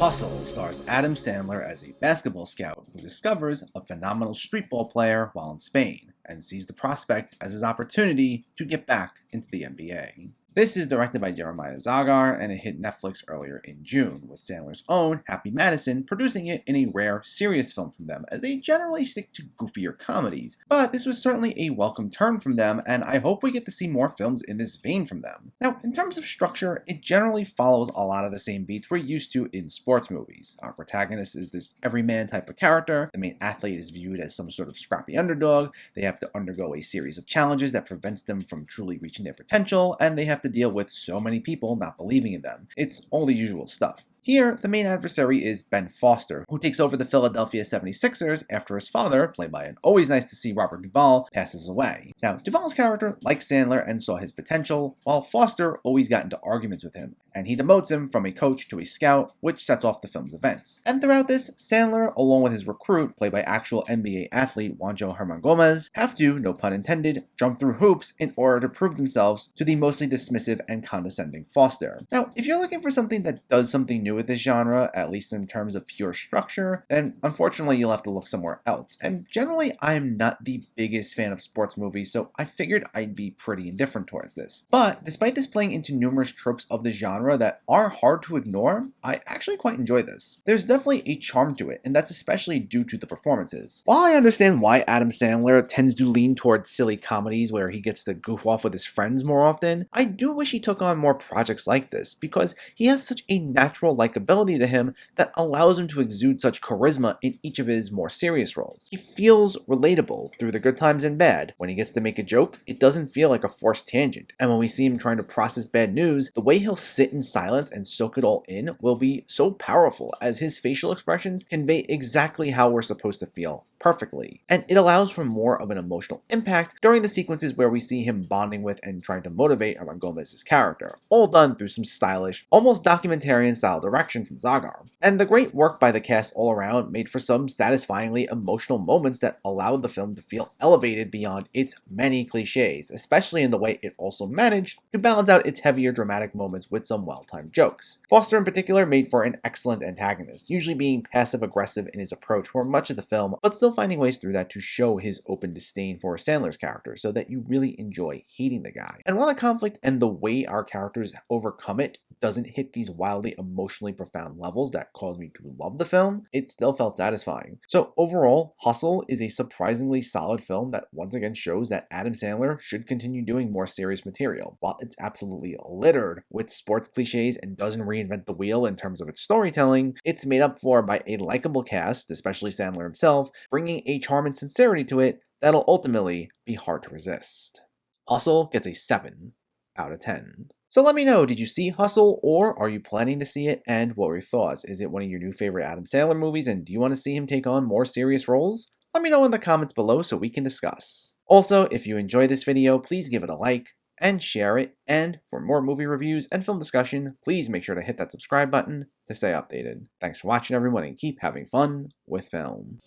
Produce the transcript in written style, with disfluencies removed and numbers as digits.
Hustle stars Adam Sandler as a basketball scout who discovers a phenomenal streetball player while in Spain and sees the prospect as his opportunity to get back into the NBA. This is directed by Jeremiah Zagar and it hit Netflix earlier in June, with Sandler's own Happy Madison producing it in a rare, serious film from them, as they generally stick to goofier comedies. But this was certainly a welcome turn from them, and I hope we get to see more films in this vein from them. Now, in terms of structure, it generally follows a lot of the same beats we're used to in sports movies. Our protagonist is this everyman type of character. The main athlete is viewed as some sort of scrappy underdog. They have to undergo a series of challenges that prevents them from truly reaching their potential, and they have to deal with so many people not believing in them. It's all the usual stuff. Here, the main adversary is Ben Foster, who takes over the Philadelphia 76ers after his father, played by an always nice to see Robert Duvall, passes away. Now, Duvall's character liked Sandler and saw his potential, while Foster always got into arguments with him, and he demotes him from a coach to a scout, which sets off the film's events. And throughout this, Sandler, along with his recruit, played by actual NBA athlete Juanjo Hernan-Gomez, have to, no pun intended, jump through hoops in order to prove themselves to the mostly dismissive and condescending Foster. Now, if you're looking for something that does something new with this genre, at least in terms of pure structure, then unfortunately you'll have to look somewhere else. And generally, I'm not the biggest fan of sports movies, so I figured I'd be pretty indifferent towards this. But despite this playing into numerous tropes of the genre that are hard to ignore, I actually quite enjoy this. There's definitely a charm to it, and that's especially due to the performances. While I understand why Adam Sandler tends to lean towards silly comedies where he gets to goof off with his friends more often, I do wish he took on more projects like this, because he has such a natural likability to him that allows him to exude such charisma in each of his more serious roles. He feels relatable through the good times and bad. When he gets to make a joke, it doesn't feel like a forced tangent. And when we see him trying to process bad news, the way he'll sit in silence and soak it all in will be so powerful, as his facial expressions convey exactly how we're supposed to feel perfectly. And it allows for more of an emotional impact during the sequences where we see him bonding with and trying to motivate Hernan Gomez's character, all done through some stylish, almost documentarian style direction from Zagar. And the great work by the cast all around made for some satisfyingly emotional moments that allowed the film to feel elevated beyond its many cliches, especially in the way it also managed to balance out its heavier dramatic moments with some well-timed jokes. Foster in particular made for an excellent antagonist, usually being passive-aggressive in his approach for much of the film, but still finding ways through that to show his open disdain for Sandler's character so that you really enjoy hating the guy. And while the conflict and the way our characters overcome it doesn't hit these wildly emotionally profound levels that cause me to love the film, it still felt satisfying. So overall, Hustle is a surprisingly solid film that once again shows that Adam Sandler should continue doing more serious material. While it's absolutely littered with sports cliches and doesn't reinvent the wheel in terms of its storytelling, it's made up for by a likable cast, especially Sandler himself, bringing a charm and sincerity to it that'll ultimately be hard to resist. Hustle gets a 7 out of 10. So let me know, did you see Hustle, or are you planning to see it, and what were your thoughts? Is it one of your new favorite Adam Sandler movies, and do you want to see him take on more serious roles? Let me know in the comments below so we can discuss. Also, if you enjoyed this video, please give it a like and share it, and for more movie reviews and film discussion, please make sure to hit that subscribe button to stay updated. Thanks for watching everyone, and keep having fun with film.